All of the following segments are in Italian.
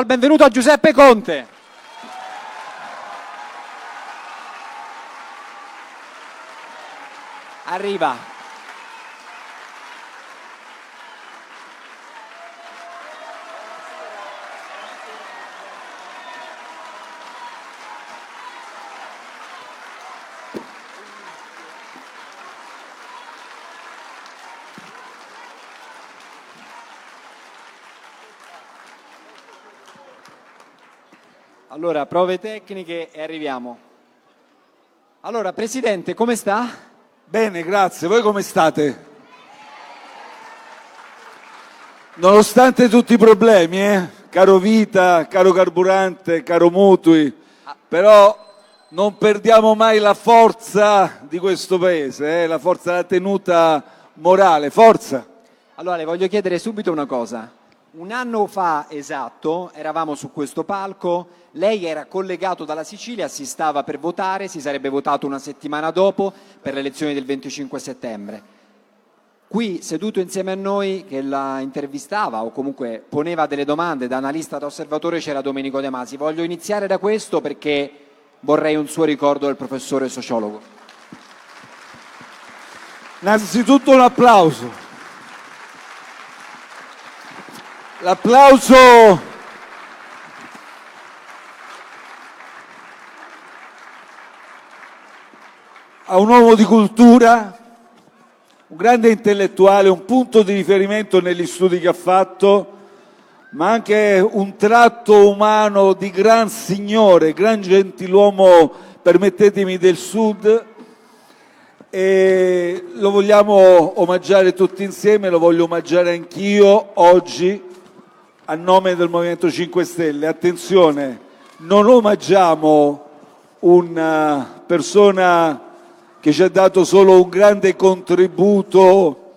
Benvenuto a Giuseppe Conte. Arriva. Allora, prove tecniche e arriviamo. Allora, Presidente, come sta? Bene, grazie. Voi come state? Nonostante tutti i problemi, caro vita, caro carburante, caro mutui, però non perdiamo mai la forza di questo Paese, la forza della tenuta morale. Forza! Allora, le voglio chiedere subito una cosa. Un anno fa esatto, eravamo su questo palco, lei era collegato dalla Sicilia, si stava per votare, si sarebbe votato una settimana dopo per le elezioni del 25 settembre. Qui, seduto insieme a noi, che la intervistava o comunque poneva delle domande da analista, da osservatore, c'era Domenico De Masi. Voglio iniziare da questo perché vorrei un suo ricordo del professore sociologo. Innanzitutto un applauso. L'applauso a un uomo di cultura, un grande intellettuale, un punto di riferimento negli studi che ha fatto, ma anche un tratto umano di gran signore, gran gentiluomo, permettetemi, del Sud, e lo vogliamo omaggiare tutti insieme, lo voglio omaggiare anch'io oggi a nome del Movimento 5 Stelle. Attenzione, non omaggiamo una persona che ci ha dato solo un grande contributo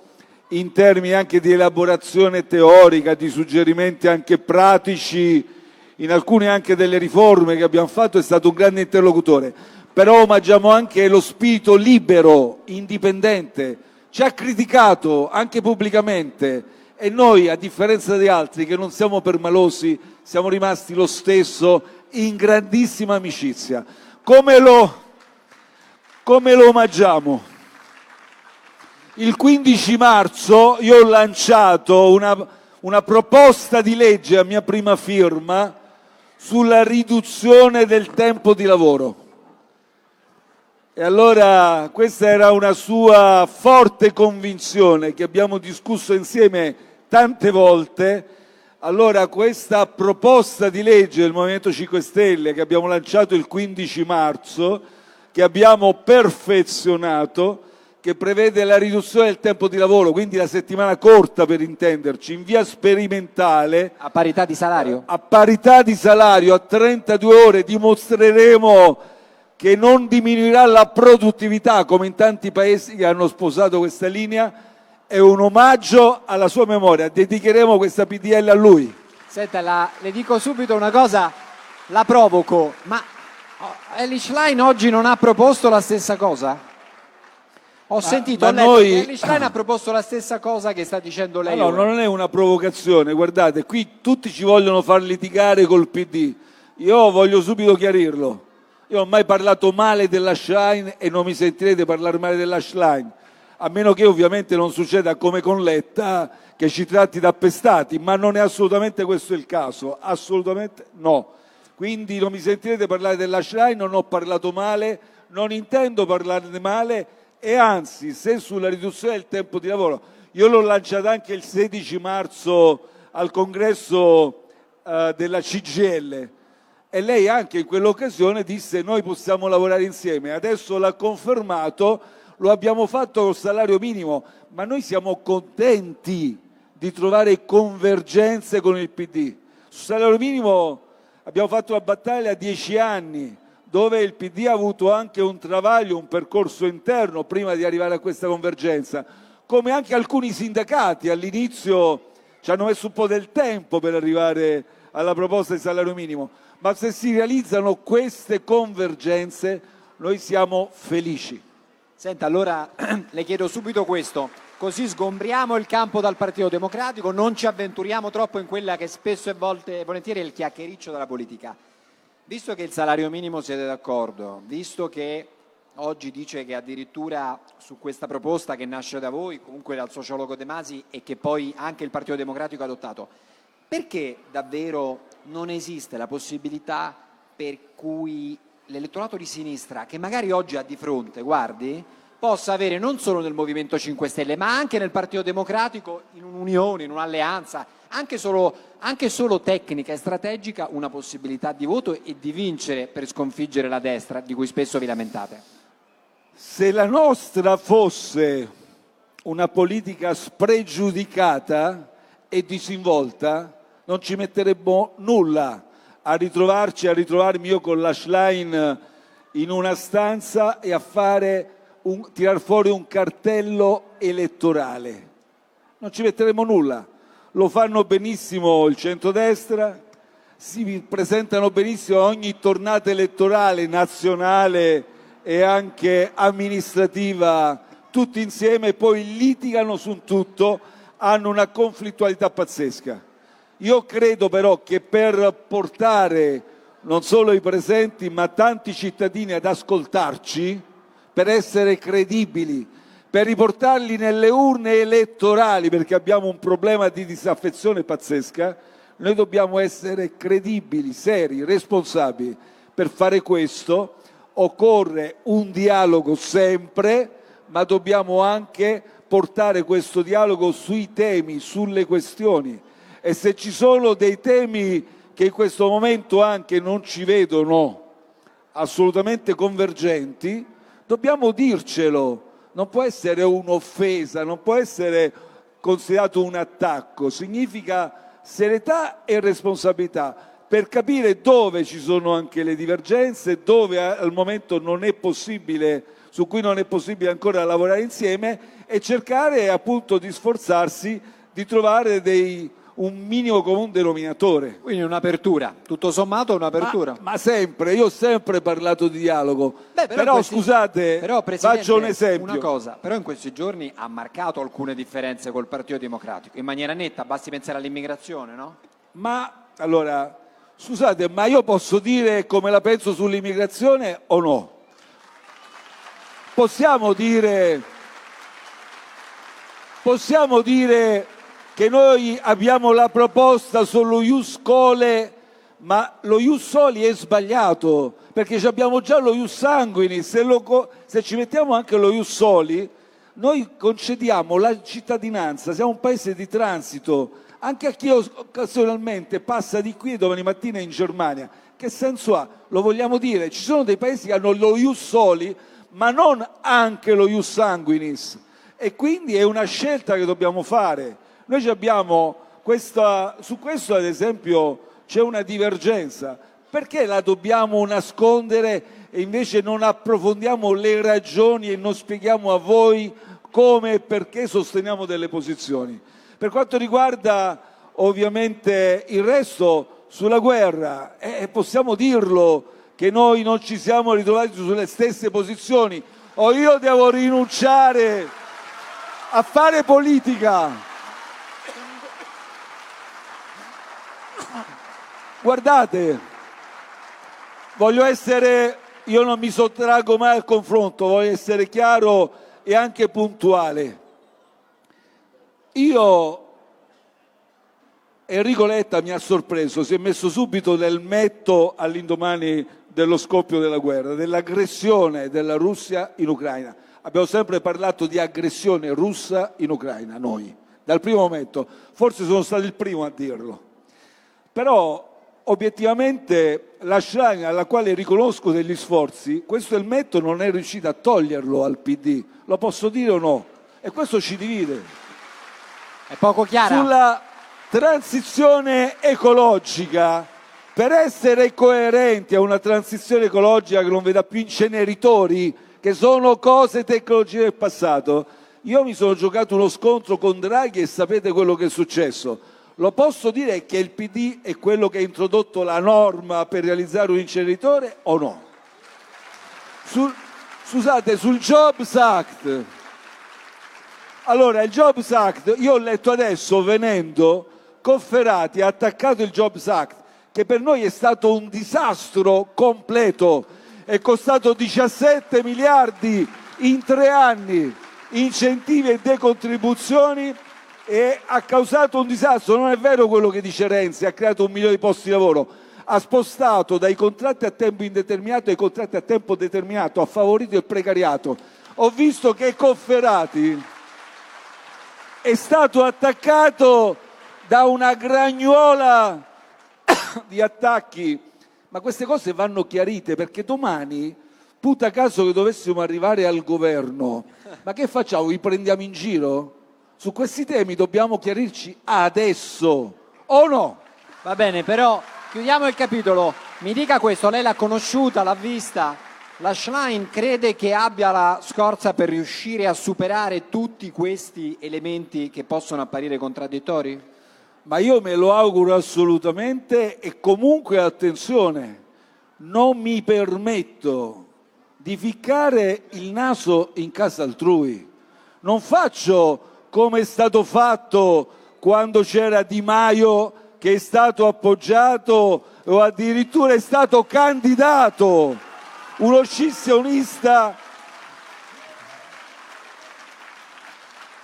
in termini anche di elaborazione teorica, di suggerimenti anche pratici, in alcune anche delle riforme che abbiamo fatto, è stato un grande interlocutore, però omaggiamo anche lo spirito libero, indipendente, ci ha criticato anche pubblicamente e noi, a differenza di altri che non siamo permalosi, siamo rimasti lo stesso in grandissima amicizia. Come lo omaggiamo? Il 15 marzo io ho lanciato una proposta di legge a mia prima firma sulla riduzione del tempo di lavoro. E allora questa era una sua forte convinzione che abbiamo discusso insieme tante volte. Allora questa proposta di legge del Movimento 5 Stelle che abbiamo lanciato il 15 marzo, che abbiamo perfezionato, che prevede la riduzione del tempo di lavoro, quindi la settimana corta per intenderci, in via sperimentale. A parità di salario? A parità di salario, a 32 ore, dimostreremo che non diminuirà la produttività, come in tanti paesi che hanno sposato questa linea. È un omaggio alla sua memoria, dedicheremo questa PDL a lui. Senta, le dico subito una cosa, la provoco, ma Elly Schlein oggi non ha proposto la stessa cosa? Ho sentito che Elly Schlein ha proposto la stessa cosa che sta dicendo lei. No, non è una provocazione, guardate, qui tutti ci vogliono far litigare col PD. Io voglio subito chiarirlo. Io non ho mai parlato male della Schlein e non mi sentirete parlare male della Schlein, a meno che ovviamente non succeda come con Letta, che ci tratti da appestati, ma non è assolutamente questo il caso, assolutamente no. Quindi non mi sentirete parlare della Schlein, non ho parlato male, non intendo parlarne male, e anzi, se sulla riduzione del tempo di lavoro, io l'ho lanciata anche il 16 marzo al congresso della CGIL, e lei anche in quell'occasione disse noi possiamo lavorare insieme. Adesso l'ha confermato, lo abbiamo fatto col salario minimo, ma noi siamo contenti di trovare convergenze con il PD. Sul salario minimo abbiamo fatto una battaglia 10 anni, dove il PD ha avuto anche un travaglio, un percorso interno prima di arrivare a questa convergenza, come anche alcuni sindacati all'inizio ci hanno messo un po' del tempo per arrivare alla proposta di salario minimo, ma se si realizzano queste convergenze noi siamo felici. Senta, allora le chiedo subito questo. così sgombriamo il campo dal Partito Democratico, non ci avventuriamo troppo in quella che spesso e volentieri è il chiacchiericcio della politica. Visto che il salario minimo siete d'accordo, visto che oggi dice che addirittura su questa proposta che nasce da voi, comunque dal sociologo De Masi e che poi anche il Partito Democratico ha adottato, perché davvero non esiste la possibilità per cui l'elettorato di sinistra, che magari oggi ha di fronte, guardi, possa avere non solo nel Movimento 5 Stelle, ma anche nel Partito Democratico, in un'unione, in un'alleanza, anche solo tecnica e strategica, una possibilità di voto e di vincere per sconfiggere la destra, di cui spesso vi lamentate? Se la nostra fosse una politica spregiudicata e disinvolta, non ci metteremmo nulla a ritrovarmi io con la Schlein in una stanza e a tirar fuori un cartello elettorale. Non ci metteremo nulla. Lo fanno benissimo il centrodestra, si presentano benissimo a ogni tornata elettorale nazionale e anche amministrativa, tutti insieme, e poi litigano su tutto, hanno una conflittualità pazzesca. Io credo però che per portare non solo i presenti ma tanti cittadini ad ascoltarci, per essere credibili, per riportarli nelle urne elettorali, perché abbiamo un problema di disaffezione pazzesca, noi dobbiamo essere credibili, seri, responsabili. Per fare questo occorre un dialogo sempre, ma dobbiamo anche portare questo dialogo sui temi, sulle questioni. E se ci sono dei temi che in questo momento anche non ci vedono assolutamente convergenti, dobbiamo dircelo. Non può essere un'offesa, non può essere considerato un attacco. Significa serietà e responsabilità per capire dove ci sono anche le divergenze, dove al momento non è possibile, su cui non è possibile ancora lavorare insieme, e cercare appunto di sforzarsi di trovare un minimo comune denominatore. Quindi un'apertura, tutto sommato un'apertura. Ma sempre, io ho sempre parlato di dialogo. Però scusate, faccio un esempio. Una cosa, però in questi giorni ha marcato alcune differenze col Partito Democratico, in maniera netta, basti pensare all'immigrazione, no? Ma allora, scusate, ma io posso dire come la penso sull'immigrazione o no? Possiamo dire che noi abbiamo la proposta sullo ius scholae, ma lo ius soli è sbagliato, perché abbiamo già lo ius sanguinis, se ci mettiamo anche lo ius soli, noi concediamo la cittadinanza, siamo un paese di transito, anche a chi occasionalmente passa di qui e domani mattina in Germania. Che senso ha? Lo vogliamo dire? Ci sono dei paesi che hanno lo ius soli, ma non anche lo ius sanguinis, e quindi è una scelta che dobbiamo fare. Noi abbiamo su questo ad esempio c'è una divergenza. Perché la dobbiamo nascondere e invece non approfondiamo le ragioni e non spieghiamo a voi come e perché sosteniamo delle posizioni? Per quanto riguarda ovviamente il resto, sulla guerra, possiamo dirlo che noi non ci siamo ritrovati sulle stesse posizioni, o io devo rinunciare a fare politica? Guardate, io non mi sottraggo mai al confronto, voglio essere chiaro e anche puntuale. Enrico Letta mi ha sorpreso, si è messo subito nel metto all'indomani dello scoppio della guerra, dell'aggressione della Russia in Ucraina. Abbiamo sempre parlato di aggressione russa in Ucraina, noi, dal primo momento. Forse sono stato il primo a dirlo. Però obiettivamente la Schlein, alla quale riconosco degli sforzi, questo elmetto non è riuscita a toglierlo al PD, lo posso dire o no? E questo ci divide. È poco chiara. Sulla transizione ecologica, per essere coerenti a una transizione ecologica che non veda più inceneritori, che sono cose tecnologie del passato, io mi sono giocato uno scontro con Draghi e sapete quello che è successo. Lo posso dire che il PD è quello che ha introdotto la norma per realizzare un inceneritore o no? Scusate, sul Jobs Act, Allora, il Jobs Act, io ho letto adesso, venendo, Cofferati ha attaccato il Jobs Act, che per noi è stato un disastro completo, è costato 17 miliardi in 3 anni, incentivi e decontribuzioni, e ha causato un disastro. Non è vero quello che dice Renzi, ha creato 1 milione di posti di lavoro, ha spostato dai contratti a tempo indeterminato ai contratti a tempo determinato, ha favorito il precariato. Ho visto che Cofferati è stato attaccato da una gragnuola di attacchi, ma queste cose vanno chiarite, perché domani, puta caso che dovessimo arrivare al governo, ma che facciamo? Vi prendiamo in giro? Su questi temi dobbiamo chiarirci adesso, o no? Va bene, però chiudiamo il capitolo. Mi dica questo, lei l'ha conosciuta, l'ha vista? La Schlein crede che abbia la scorza per riuscire a superare tutti questi elementi che possono apparire contraddittori? Ma io me lo auguro assolutamente, e comunque attenzione, non mi permetto di ficcare il naso in casa altrui. Non faccio come è stato fatto quando c'era Di Maio, che è stato appoggiato o addirittura è stato candidato. Uno scissionista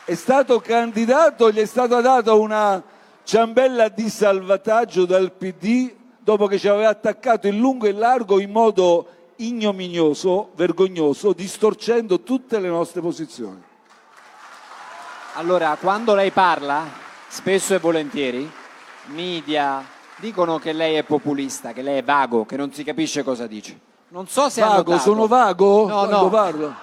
è stato candidato, gli è stata data una ciambella di salvataggio dal PD dopo che ci aveva attaccato in lungo e in largo in modo ignominioso, vergognoso, distorcendo tutte le nostre posizioni. Allora, quando lei parla, spesso e volentieri, media dicono che lei è populista, che lei è vago, che non si capisce cosa dice. Non so se vago, sono vago? No, quando no. parlo?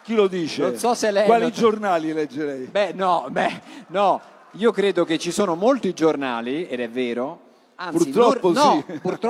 Chi lo dice? Non so se lei Quali giornali leggerei? No, io credo che ci sono molti giornali, ed è vero, anzi, purtroppo sì.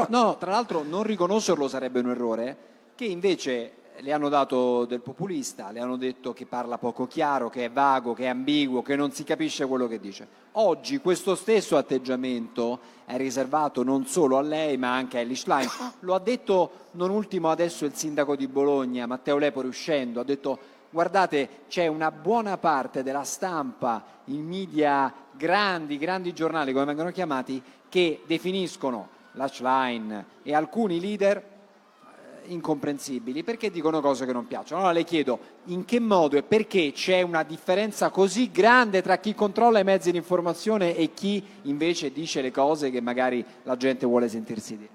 No, tra l'altro non riconoscerlo sarebbe un errore, che invece le hanno dato del populista, le hanno detto che parla poco chiaro, che è vago, che è ambiguo, che non si capisce quello che dice. Oggi questo stesso atteggiamento è riservato non solo a lei ma anche a Elly Schlein. Lo ha detto non ultimo adesso il sindaco di Bologna, Matteo Lepori, uscendo, ha detto: guardate, c'è una buona parte della stampa, i media grandi giornali come vengono chiamati, che definiscono la Schlein e alcuni leader incomprensibili perché dicono cose che non piacciono. Allora le chiedo in che modo e perché c'è una differenza così grande tra chi controlla i mezzi di informazione e chi invece dice le cose che magari la gente vuole sentirsi dire.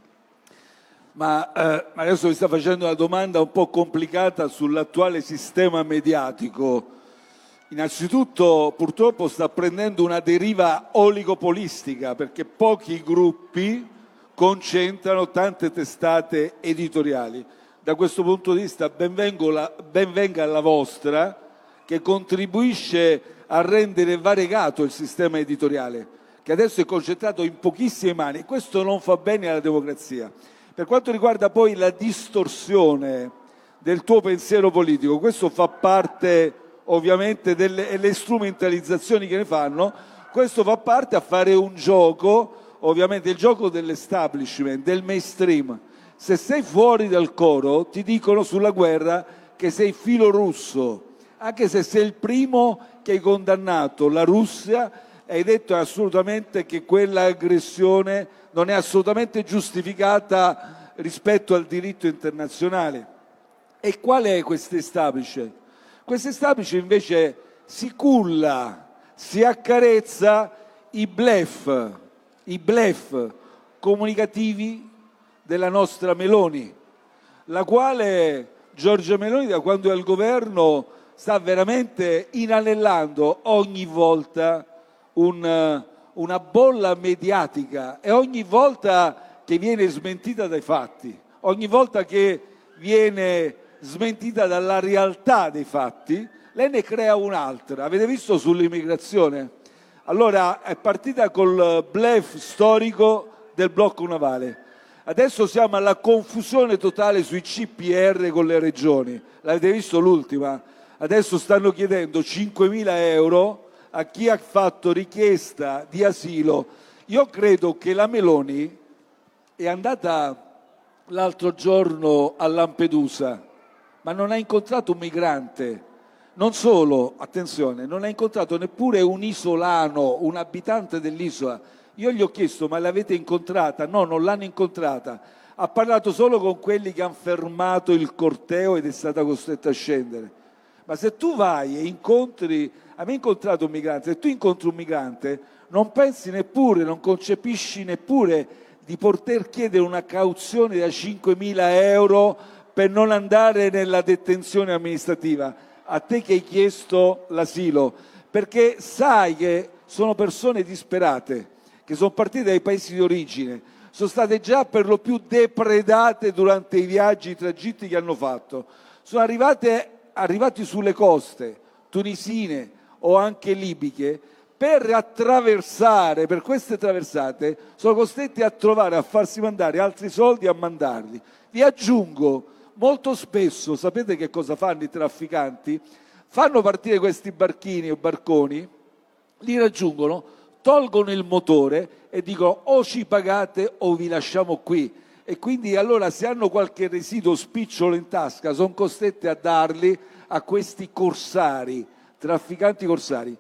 Ma adesso mi sta facendo una domanda un po' complicata sull'attuale sistema mediatico. Innanzitutto purtroppo sta prendendo una deriva oligopolistica, perché pochi gruppi concentrano tante testate editoriali. Da questo punto di vista ben venga la vostra, che contribuisce a rendere variegato il sistema editoriale, che adesso è concentrato in pochissime mani, e questo non fa bene alla democrazia. Per quanto riguarda poi la distorsione del tuo pensiero politico, questo fa parte ovviamente delle strumentalizzazioni che ne fanno, questo fa parte a fare un gioco, ovviamente il gioco dell'establishment, del mainstream. Se sei fuori dal coro ti dicono sulla guerra che sei filorusso, anche se sei il primo che hai condannato la Russia e hai detto assolutamente che quella aggressione non è assolutamente giustificata rispetto al diritto internazionale. E qual è questo establishment? Questo establishment invece si culla, si accarezza i bluff comunicativi della nostra Meloni, la quale Giorgia Meloni, da quando è al governo, sta veramente inanellando ogni volta una bolla mediatica, e ogni volta che viene smentita dai fatti, ogni volta che viene smentita dalla realtà dei fatti, lei ne crea un'altra. Avete visto sull'immigrazione? Allora è partita col bluff storico del blocco navale. Adesso siamo alla confusione totale sui CPR con le regioni. L'avete visto l'ultima? Adesso stanno chiedendo 5.000 euro a chi ha fatto richiesta di asilo. Io credo che la Meloni è andata l'altro giorno a Lampedusa, ma non ha incontrato un migrante. Non solo, attenzione, non ha incontrato neppure un isolano, un abitante dell'isola. Io gli ho chiesto, ma l'avete incontrata? No, non l'hanno incontrata. Ha parlato solo con quelli che hanno fermato il corteo ed è stata costretta a scendere. Ma se tu vai e incontri, a me è incontrato un migrante, se tu incontri un migrante non pensi neppure, non concepisci neppure di poter chiedere una cauzione da 5.000 euro per non andare nella detenzione amministrativa, a te che hai chiesto l'asilo, perché sai che sono persone disperate, che sono partite dai paesi di origine, sono state già per lo più depredate durante i viaggi, i tragitti che hanno fatto, sono arrivati sulle coste tunisine o anche libiche, per attraversare, per queste traversate, sono costretti a trovare, a farsi mandare altri soldi, a mandarli. Vi aggiungo, molto spesso, sapete che cosa fanno i trafficanti? Fanno partire questi barchini o barconi, li raggiungono, tolgono il motore e dicono o ci pagate o vi lasciamo qui. E quindi allora se hanno qualche residuo spicciolo in tasca sono costretti a darli a questi corsari, trafficanti corsari.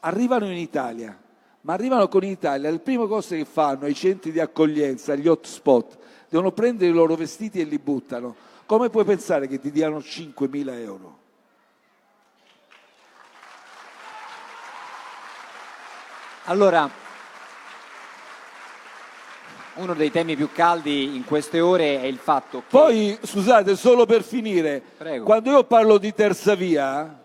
Arrivano in Italia, ma arrivano con l'Italia, le prime cose che fanno ai centri di accoglienza, agli hotspot, devono prendere i loro vestiti e li buttano. Come puoi pensare che ti diano 5.000 euro? Allora, uno dei temi più caldi in queste ore è il fatto che... Poi, scusate, solo per finire, Prego. quando io parlo di terza via,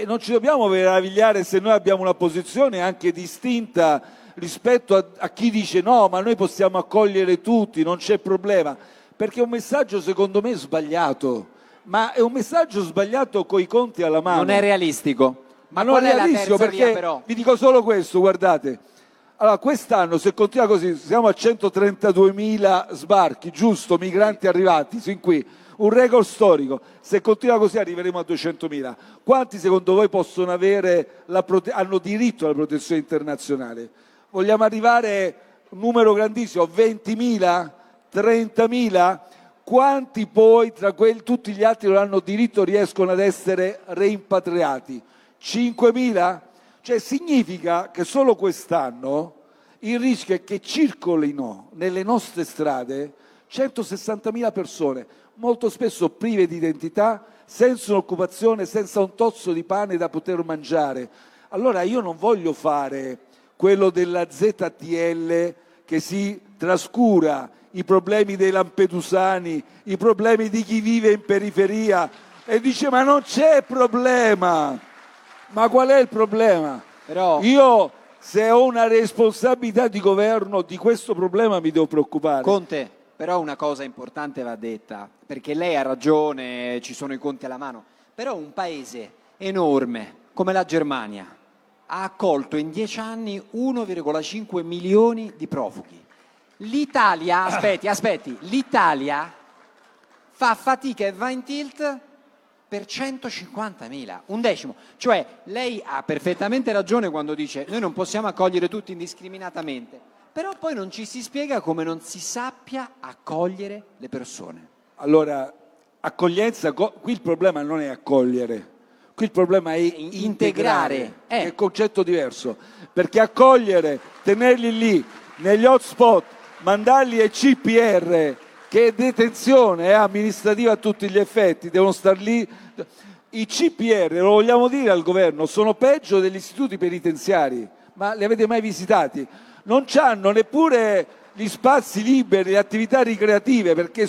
non ci dobbiamo meravigliare se noi abbiamo una posizione anche distinta rispetto a chi dice no, ma noi possiamo accogliere tutti, non c'è problema, perché è un messaggio secondo me sbagliato, ma è un messaggio sbagliato coi conti alla mano. Non è realistico. Ma non qual è è la realistico, terza perché via, però? vi dico solo questo, guardate. Allora, quest'anno, se continua così, siamo a 132.000 sbarchi, giusto, migranti arrivati sin qui, un record storico. Se continua così arriveremo a 200.000. Quanti secondo voi possono avere hanno diritto alla protezione internazionale? Vogliamo arrivare a un numero grandissimo, 20.000? 30.000? Quanti poi tra tutti gli altri non hanno diritto riescono ad essere reimpatriati? 5.000? Cioè significa che solo quest'anno il rischio è che circolino nelle nostre strade 160.000 persone, molto spesso prive di identità, senza un'occupazione, senza un tozzo di pane da poter mangiare. Allora io non voglio fare quello della ZTL che si trascura i problemi dei lampedusani, i problemi di chi vive in periferia e dice ma non c'è problema. Ma qual è il problema? Però... Io, se ho una responsabilità di governo, di questo problema mi devo preoccupare. Conte, però una cosa importante va detta, perché lei ha ragione, ci sono i conti alla mano, però un paese enorme come la Germania ha accolto in 10 anni 1,5 milioni di profughi. L'Italia, aspetti, l'Italia fa fatica e va in tilt per 150.000, un decimo. Cioè, lei ha perfettamente ragione quando dice noi non possiamo accogliere tutti indiscriminatamente, però poi non ci si spiega come non si sappia accogliere le persone. Allora, accoglienza, qui il problema non è accogliere, qui il problema è integrare. È un concetto diverso, perché accogliere, tenerli lì, negli hotspot, mandarli ai CPR, che è detenzione, è amministrativa a tutti gli effetti, devono star lì. I CPR, lo vogliamo dire al governo, sono peggio degli istituti penitenziari, ma li avete mai visitati? Non c'hanno neppure gli spazi liberi, le attività ricreative, perché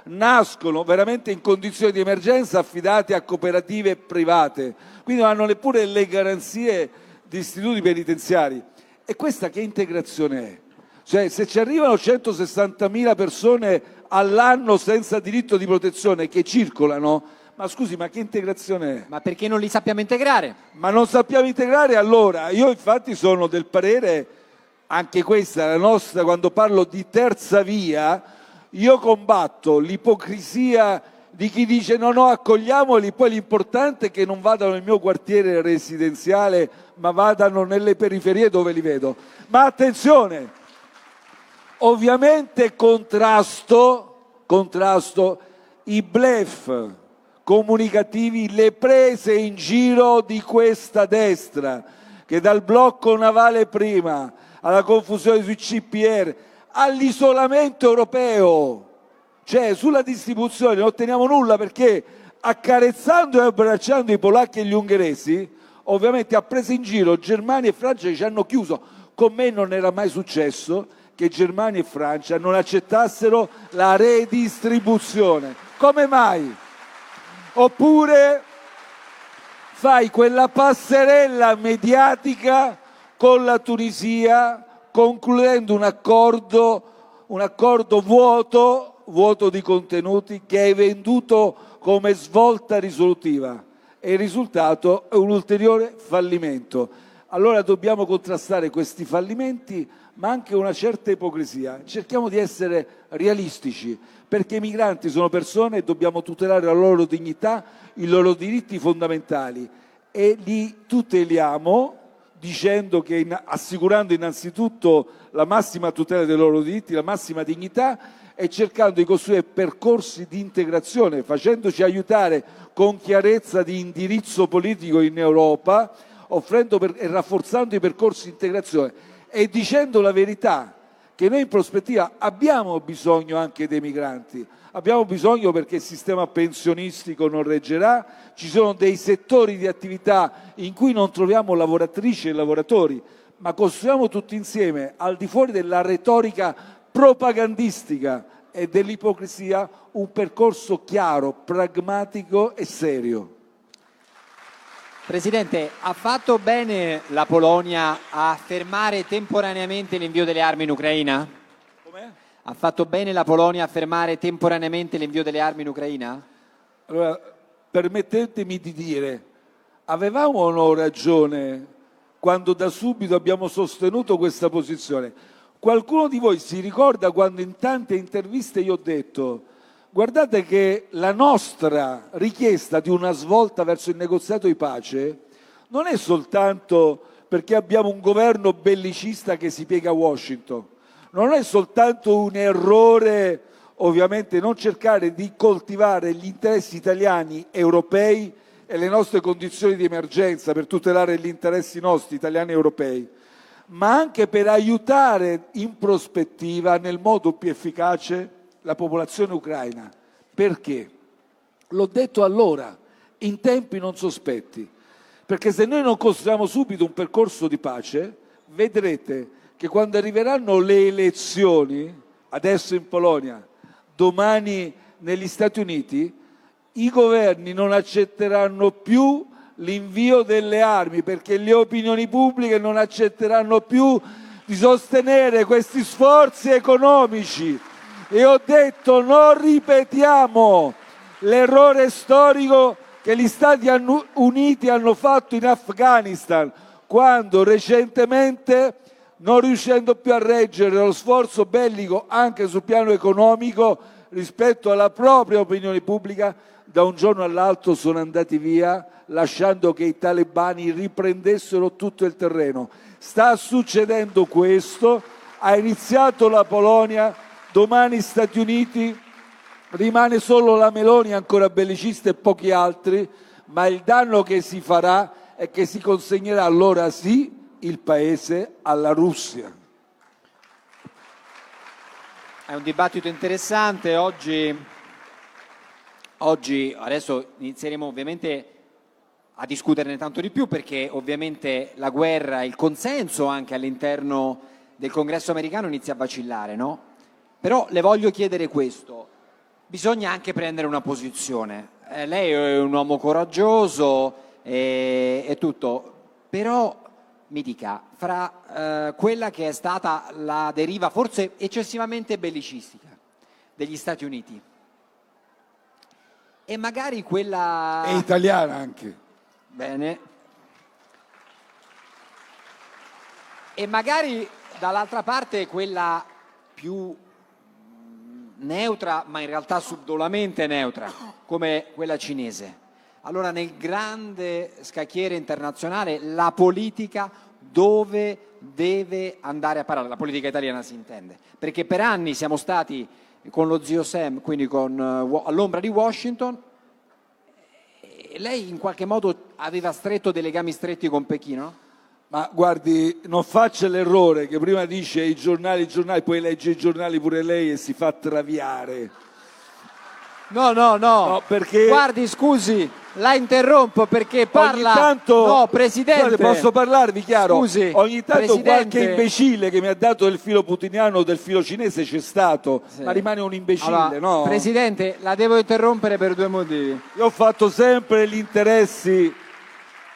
nascono veramente in condizioni di emergenza affidati a cooperative private, quindi non hanno neppure le garanzie di istituti penitenziari. E questa che integrazione è? Cioè, se ci arrivano 160.000 persone all'anno senza diritto di protezione che circolano, ma scusi, ma che integrazione è? Ma perché non li sappiamo integrare? Ma non sappiamo integrare allora? Io infatti sono del parere, anche questa la nostra, quando parlo di terza via, io combatto l'ipocrisia di chi dice no, accogliamoli, poi l'importante è che non vadano nel mio quartiere residenziale, ma vadano nelle periferie dove li vedo. Ma attenzione! Ovviamente contrasto i bluff, comunicativi, le prese in giro di questa destra, che dal blocco navale prima, alla confusione sui CPR, all'isolamento europeo, cioè sulla distribuzione non otteniamo nulla, perché accarezzando e abbracciando i polacchi e gli ungheresi, ovviamente ha preso in giro Germania e Francia, che ci hanno chiuso. Con me non era mai successo che Germania e Francia non accettassero la redistribuzione. Come mai? Oppure fai quella passerella mediatica con la Tunisia, concludendo un accordo vuoto di contenuti, che hai venduto come svolta risolutiva, e il risultato è un ulteriore fallimento. Allora dobbiamo contrastare questi fallimenti, ma anche una certa ipocrisia. Cerchiamo di essere realistici, perché i migranti sono persone e dobbiamo tutelare la loro dignità, i loro diritti fondamentali, e li tuteliamo assicurando innanzitutto la massima tutela dei loro diritti, la massima dignità, e cercando di costruire percorsi di integrazione, facendoci aiutare con chiarezza di indirizzo politico in Europa, offrendo e rafforzando i percorsi di integrazione, e dicendo la verità, che noi in prospettiva abbiamo bisogno anche dei migranti. Abbiamo bisogno perché il sistema pensionistico non reggerà, ci sono dei settori di attività in cui non troviamo lavoratrici e lavoratori, ma costruiamo tutti insieme, al di fuori della retorica propagandistica e dell'ipocrisia, un percorso chiaro, pragmatico e serio. Presidente, ha fatto bene la Polonia a fermare temporaneamente l'invio delle armi in Ucraina? Com'è? Ha fatto bene la Polonia a fermare temporaneamente l'invio delle armi in Ucraina? Allora, permettetemi di dire, avevamo o no ragione quando da subito abbiamo sostenuto questa posizione? Qualcuno di voi si ricorda quando in tante interviste io ho detto: guardate che la nostra richiesta di una svolta verso il negoziato di pace non è soltanto perché abbiamo un governo bellicista che si piega a Washington, non è soltanto un errore, ovviamente, non cercare di coltivare gli interessi italiani, europei e le nostre condizioni di emergenza per tutelare gli interessi nostri, italiani e europei, ma anche per aiutare in prospettiva nel modo più efficace la popolazione ucraina. Perché? L'ho detto allora, in tempi non sospetti, perché se noi non costruiamo subito un percorso di pace, vedrete che quando arriveranno le elezioni, adesso in Polonia, domani negli Stati Uniti, i governi non accetteranno più l'invio delle armi, perché le opinioni pubbliche non accetteranno più di sostenere questi sforzi economici. E ho detto: non ripetiamo l'errore storico che gli Stati Uniti hanno fatto in Afghanistan, quando recentemente, non riuscendo più a reggere lo sforzo bellico anche sul piano economico rispetto alla propria opinione pubblica, da un giorno all'altro sono andati via, lasciando che i talebani riprendessero tutto il terreno. Sta succedendo questo, ha iniziato la Polonia, domani Stati Uniti, rimane solo la Meloni ancora bellicista e pochi altri, ma il danno che si farà è che si consegnerà allora sì il paese alla Russia. È un dibattito interessante. Oggi adesso inizieremo ovviamente a discuterne tanto di più, perché ovviamente la guerra, il consenso anche all'interno del Congresso americano inizia a vacillare, no? Però le voglio chiedere questo: bisogna anche prendere una posizione. Lei è un uomo coraggioso e tutto, però mi dica, fra quella che è stata la deriva forse eccessivamente bellicistica degli Stati Uniti e magari quella... E italiana anche. Bene. E magari dall'altra parte quella più neutra, ma in realtà subdolamente neutra, come quella cinese. Allora, nel grande scacchiere internazionale, la politica dove deve andare a parare? La politica italiana si intende, perché per anni siamo stati con lo zio Sam, quindi all'ombra di Washington, lei in qualche modo aveva stretto dei legami stretti con Pechino? Ma guardi, non faccia l'errore che prima dice i giornali, poi legge i giornali pure lei e si fa traviare. No, perché guardi, scusi, la interrompo perché parla. ogni tanto, no, Presidente, scusate, posso parlarvi chiaro? Scusi, ogni tanto Presidente, qualche imbecille che mi ha dato il filo putiniano o del filo cinese c'è stato, sì, ma rimane un imbecille, allora, no? Presidente, la devo interrompere per 2 motivi. Io ho fatto sempre gli interessi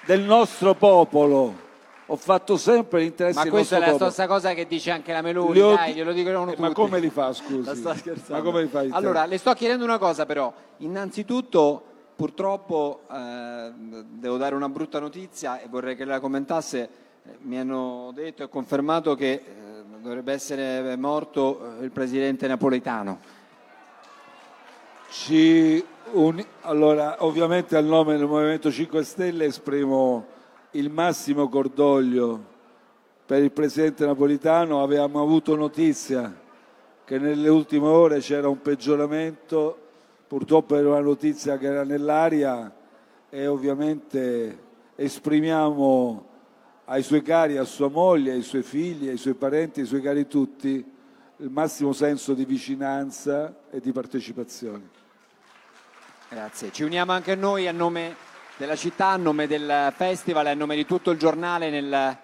del nostro popolo. Ho fatto sempre l'interesse Ma del questa nostro è la popolo. stessa cosa che dice anche la Meloni, Li ho dai, di- glielo dicono tutti. Ma come li fa, scusi? La sto scherzando. Ma come li fai te? Allora, le sto chiedendo una cosa però. Innanzitutto, purtroppo, devo dare una brutta notizia e vorrei che la commentasse. Mi hanno detto e confermato che dovrebbe essere morto il presidente Napolitano. Allora, ovviamente al nome del Movimento 5 Stelle esprimo il massimo cordoglio per il presidente Napolitano. Avevamo avuto notizia che nelle ultime ore c'era un peggioramento, purtroppo era una notizia che era nell'aria e ovviamente esprimiamo ai suoi cari, a sua moglie, ai suoi figli, ai suoi parenti, ai suoi cari tutti il massimo senso di vicinanza e di partecipazione. Grazie, ci uniamo anche noi a nome della città, a nome del festival e a nome di tutto il giornale nel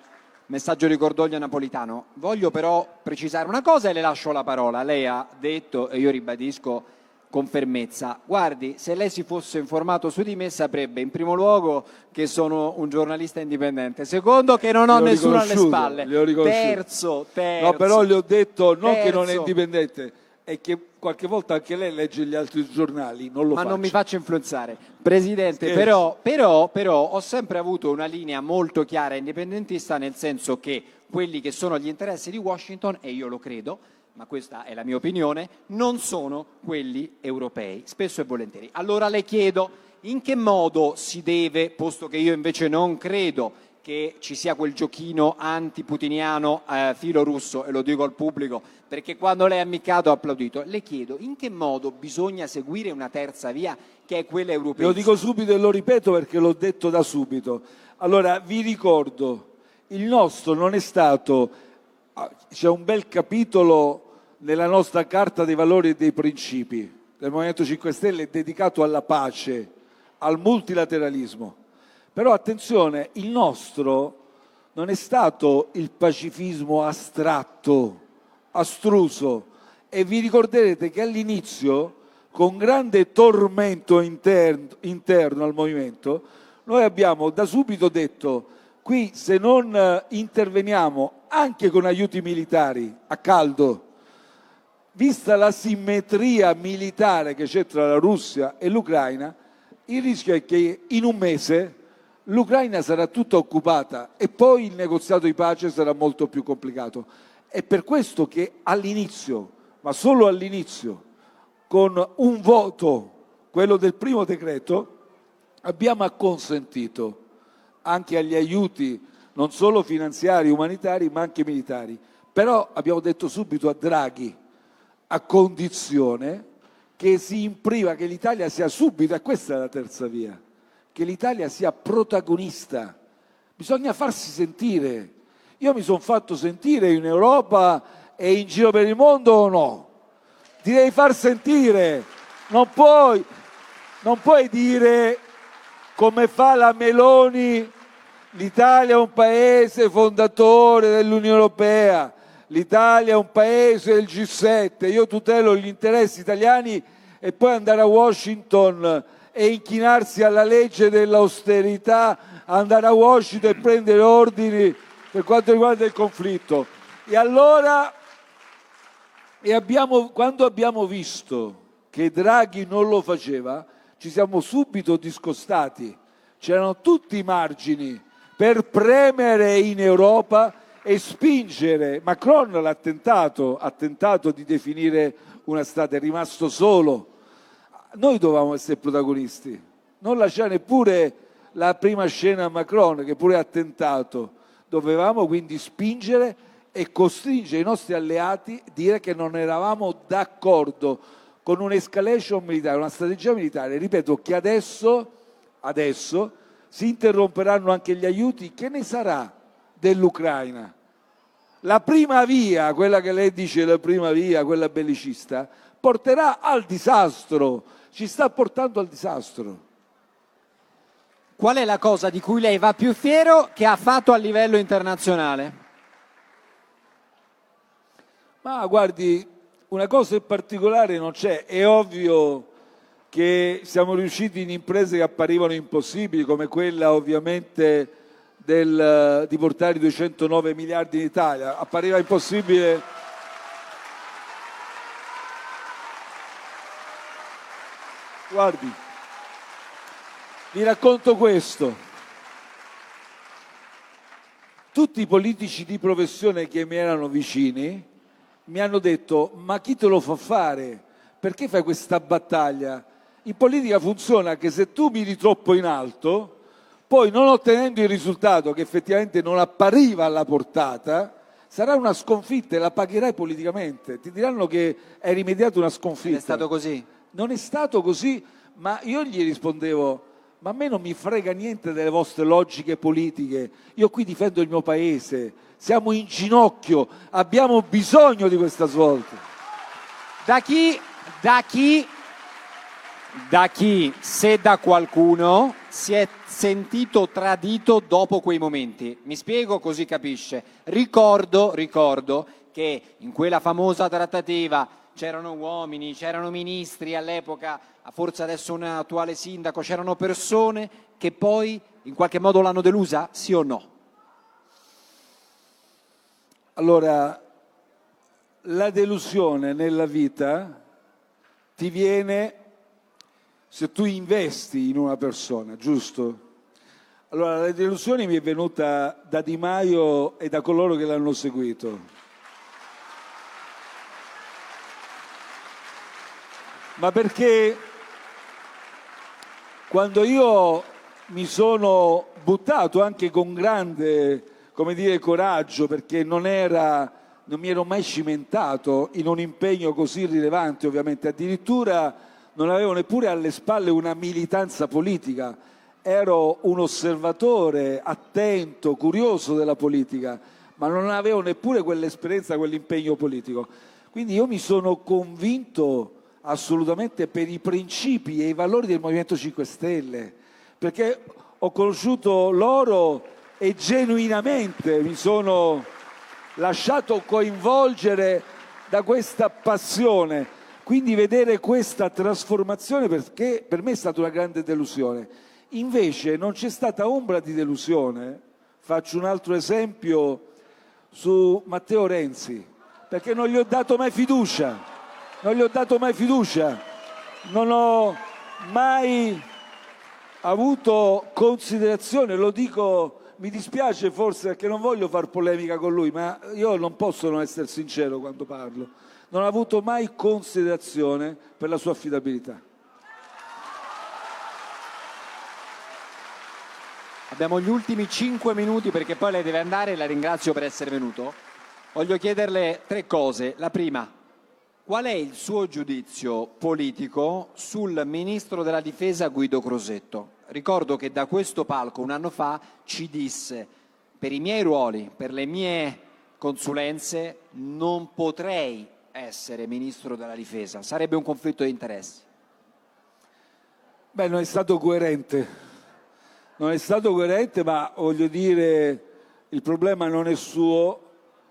messaggio di cordoglio napolitano. Voglio però precisare una cosa e le lascio la parola. Lei ha detto, e io ribadisco con fermezza, guardi, se lei si fosse informato su di me saprebbe in primo luogo che sono un giornalista indipendente, secondo che non ho nessuno alle spalle, terzo. No, però le ho detto non che non è terzo, indipendente, è che qualche volta anche lei legge gli altri giornali, non lo ma faccia. non mi faccio influenzare. Presidente, Scherzo. però ho sempre avuto una linea molto chiara e indipendentista, nel senso che quelli che sono gli interessi di Washington, e io lo credo, ma questa è la mia opinione, non sono quelli europei, spesso e volentieri. Allora le chiedo in che modo si deve, posto che io invece non credo che ci sia quel giochino antiputiniano filo russo, e lo dico al pubblico perché quando lei ha ammiccato ho applaudito, le chiedo in che modo bisogna seguire una terza via che è quella europea. Lo dico subito e lo ripeto perché l'ho detto da subito. Allora vi ricordo, il nostro non è stato, c'è un bel capitolo nella nostra Carta dei valori e dei principi del Movimento 5 Stelle dedicato alla pace, al multilateralismo. Però attenzione, il nostro non è stato il pacifismo astratto, astruso, e vi ricorderete che all'inizio, con grande tormento interno al movimento, noi abbiamo da subito detto: qui se non interveniamo anche con aiuti militari a caldo, vista la simmetria militare che c'è tra la Russia e l'Ucraina, il rischio è che in un mese l'Ucraina sarà tutta occupata e poi il negoziato di pace sarà molto più complicato. È per questo che all'inizio, ma solo all'inizio, con un voto, quello del primo decreto, abbiamo acconsentito anche agli aiuti non solo finanziari, umanitari, ma anche militari. Però abbiamo detto subito a Draghi, a condizione che si imprima che l'Italia sia subito, e questa è la terza via, che l'Italia sia protagonista. Bisogna farsi sentire. Io mi sono fatto sentire in Europa e in giro per il mondo o no? Ti devi far sentire. Non puoi dire come fa la Meloni: l'Italia è un paese fondatore dell'Unione Europea, l'Italia è un paese del G7, io tutelo gli interessi italiani, e poi andare a Washington e inchinarsi alla legge dell'austerità, andare a Washington e prendere ordini per quanto riguarda il conflitto. E allora, quando abbiamo visto che Draghi non lo faceva, ci siamo subito discostati. C'erano tutti i margini per premere in Europa e spingere. Macron ha tentato di definire una strada, è rimasto solo. Noi dovevamo essere protagonisti, non lasciare neppure la prima scena a Macron, che pure ha tentato. Dovevamo quindi spingere e costringere i nostri alleati a dire che non eravamo d'accordo con un'escalation militare, una strategia militare, ripeto, che adesso adesso, si interromperanno anche gli aiuti, che ne sarà dell'Ucraina? La prima via, quella che lei dice la prima via, quella bellicista, porterà al disastro, ci sta portando al disastro. Qual è la cosa di cui lei va più fiero che ha fatto a livello internazionale? Ma guardi, una cosa in particolare non c'è, è ovvio che siamo riusciti in imprese che apparivano impossibili, come quella ovviamente di portare i 209 miliardi in Italia, appariva impossibile. Guardi, vi racconto questo. Tutti i politici di professione che mi erano vicini mi hanno detto: ma chi te lo fa fare? Perché fai questa battaglia? In politica funziona che se tu miri troppo in alto, poi non ottenendo il risultato che effettivamente non appariva alla portata, sarà una sconfitta e la pagherai politicamente. Ti diranno che hai rimediato una sconfitta. È stato così? Non è stato così, ma io gli rispondevo: ma a me non mi frega niente delle vostre logiche politiche, io qui difendo il mio paese, siamo in ginocchio, abbiamo bisogno di questa svolta. Da chi, se da qualcuno, si è sentito tradito dopo quei momenti? Mi spiego così capisce. Ricordo che in quella famosa trattativa c'erano uomini, c'erano ministri all'epoca, forse adesso un attuale sindaco, c'erano persone che poi in qualche modo l'hanno delusa, sì o no? Allora, la delusione nella vita ti viene se tu investi in una persona, giusto? Allora, la delusione mi è venuta da Di Maio e da coloro che l'hanno seguito. Ma perché quando io mi sono buttato anche con grande, come dire, coraggio, perché non mi ero mai cimentato in un impegno così rilevante, ovviamente, addirittura non avevo neppure alle spalle una militanza politica, ero un osservatore attento, curioso della politica, ma non avevo neppure quell'esperienza, quell'impegno politico. Quindi io mi sono convinto assolutamente per i principi e i valori del Movimento 5 Stelle, perché ho conosciuto loro e genuinamente mi sono lasciato coinvolgere da questa passione. Quindi vedere questa trasformazione perché per me è stata una grande delusione. Invece non c'è stata ombra di delusione, faccio un altro esempio su Matteo Renzi, perché non gli ho dato mai fiducia. Non ho mai avuto considerazione, lo dico, mi dispiace forse perché non voglio far polemica con lui, ma io non posso non essere sincero quando parlo. Non ho avuto mai considerazione per la sua affidabilità. Abbiamo gli ultimi 5 minuti perché poi lei deve andare e la ringrazio per essere venuto. Voglio chiederle 3 cose. La prima: qual è il suo giudizio politico sul ministro della difesa Guido Crosetto? Ricordo che da questo palco un anno fa ci disse: per i miei ruoli, per le mie consulenze non potrei essere ministro della difesa, sarebbe un conflitto di interessi. Beh, non è stato coerente, ma voglio dire, il problema non è suo.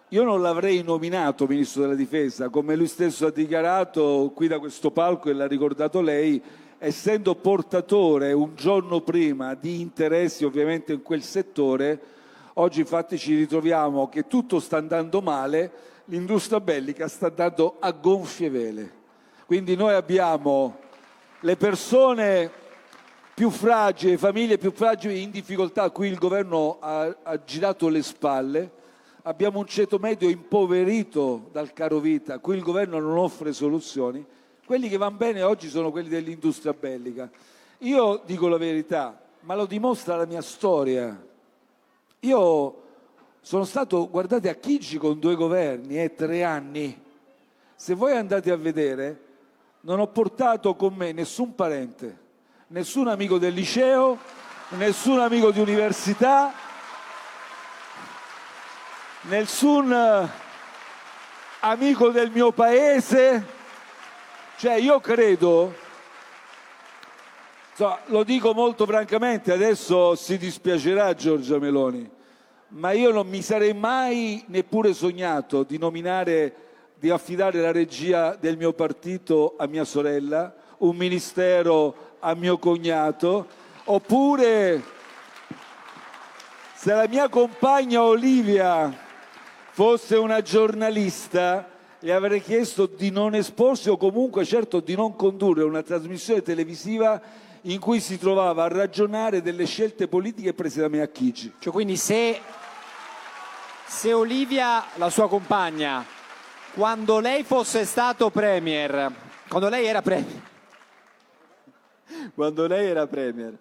Io non l'avrei nominato ministro della difesa, come lui stesso ha dichiarato qui da questo palco e l'ha ricordato lei, essendo portatore un giorno prima di interessi ovviamente in quel settore. Oggi infatti ci ritroviamo che tutto sta andando male, l'industria bellica sta andando a gonfie vele. Quindi noi abbiamo le persone più fragili, le famiglie più fragili in difficoltà a cui il governo ha girato le spalle. Abbiamo un ceto medio impoverito dal caro vita, a cui il governo non offre soluzioni. Quelli che vanno bene oggi sono quelli dell'industria bellica. Io dico la verità, ma lo dimostra la mia storia. Io sono stato, guardate, a Chigi con 2 governi, 3 anni. Se voi andate a vedere, non ho portato con me nessun parente, nessun amico del liceo, nessun amico di università, nessun amico del mio paese. Cioè io credo, lo dico molto francamente, adesso si dispiacerà Giorgia Meloni, ma io non mi sarei mai neppure sognato di affidare la regia del mio partito a mia sorella, un ministero a mio cognato, oppure se la mia compagna Olivia fosse una giornalista le avrei chiesto di non esporsi o comunque certo di non condurre una trasmissione televisiva in cui si trovava a ragionare delle scelte politiche prese da me a Chigi. Cioè, quindi se Olivia, la sua compagna, quando lei fosse stato premier, quando lei era premier,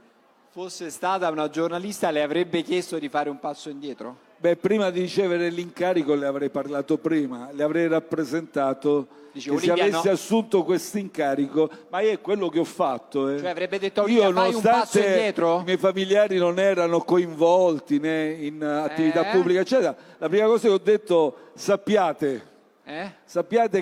fosse stata una giornalista, le avrebbe chiesto di fare un passo indietro? Beh, prima di ricevere l'incarico le avrei parlato prima, le avrei rappresentato. Dice, che se avessi assunto questo incarico, ma è quello che ho fatto. Cioè avrebbe detto Olivia, fai un passo indietro? I miei familiari non erano coinvolti né in attività pubbliche, eccetera. La prima cosa che ho detto, sappiate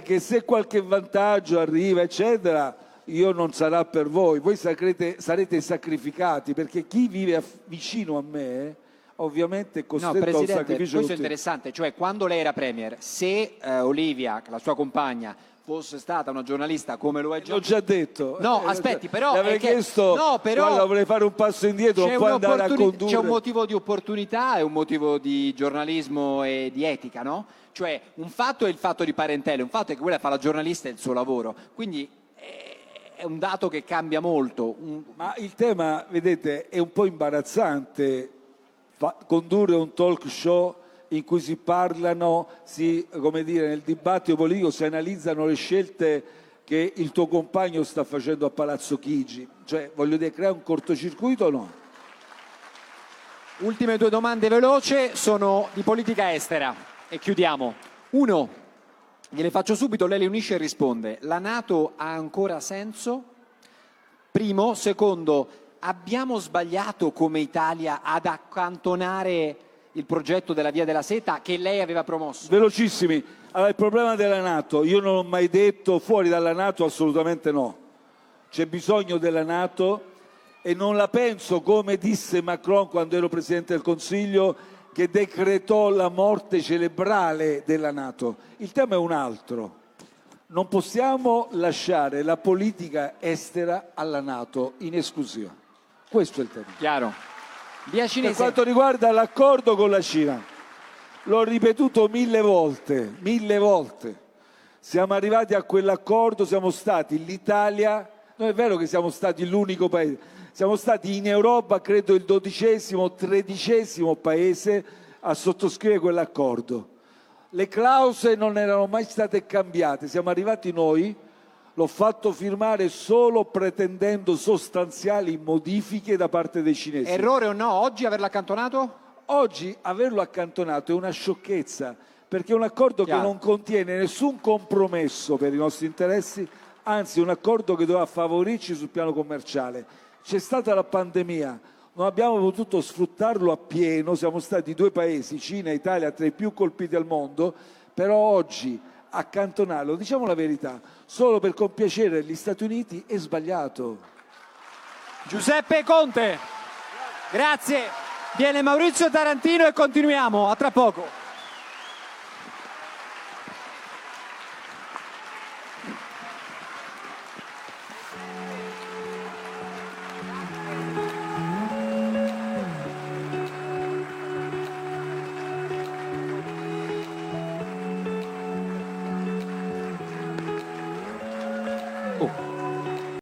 che se qualche vantaggio arriva, eccetera, io non sarà per voi sarete sacrificati, perché chi vive vicino a me ovviamente è costretto a un sacrificio. Questo è interessante, cioè quando lei era premier, se Olivia, la sua compagna, fosse stata una giornalista come lo è L'ho già detto. No, aspetti, però le avrei chiesto, guarda, vorrei fare un passo indietro, non puoi andare a condurre. C'è un motivo di opportunità e un motivo di giornalismo e di etica, no? Cioè un fatto è il fatto di parentela, un fatto è che quella fa la giornalista e il suo lavoro. Quindi è un dato che cambia molto. Ma il tema, vedete, è un po' imbarazzante condurre un talk show in cui si parlano, come dire, nel dibattito politico si analizzano le scelte che il tuo compagno sta facendo a Palazzo Chigi. Cioè, voglio dire, crea un cortocircuito o no? Ultime due domande veloci, sono di politica estera e chiudiamo. Uno, gliele faccio subito, lei le unisce e risponde. La NATO ha ancora senso? Primo. Secondo, abbiamo sbagliato come Italia ad accantonare il progetto della Via della Seta che lei aveva promosso? Velocissimi. Allora, il problema della NATO, io non ho mai detto fuori dalla NATO, assolutamente no. C'è bisogno della NATO e non la penso come disse Macron quando ero Presidente del Consiglio, che decretò la morte cerebrale della NATO. Il tema è un altro. Non possiamo lasciare la politica estera alla NATO in esclusiva. Questo è il tema. Chiaro. Via cinese. Per quanto riguarda l'accordo con la Cina, l'ho ripetuto 1000 volte. Siamo arrivati a quell'accordo, siamo stati l'Italia, non è vero che siamo stati l'unico paese, siamo stati in Europa, credo il 12° 13° paese a sottoscrivere quell'accordo. Le clausole non erano mai state cambiate, siamo arrivati noi. L'ho fatto firmare solo pretendendo sostanziali modifiche da parte dei cinesi. Errore o no? Oggi averlo accantonato? Oggi averlo accantonato è una sciocchezza, perché è un accordo che non contiene nessun compromesso per i nostri interessi, anzi è un accordo che doveva favorirci sul piano commerciale. C'è stata la pandemia, non abbiamo potuto sfruttarlo appieno, siamo stati due paesi, Cina e Italia, tra i più colpiti al mondo, però oggi accantonarlo, diciamo la verità, solo per compiacere gli Stati Uniti è sbagliato. Giuseppe Conte, grazie. Viene Maurizio Tarantino e continuiamo, a tra poco.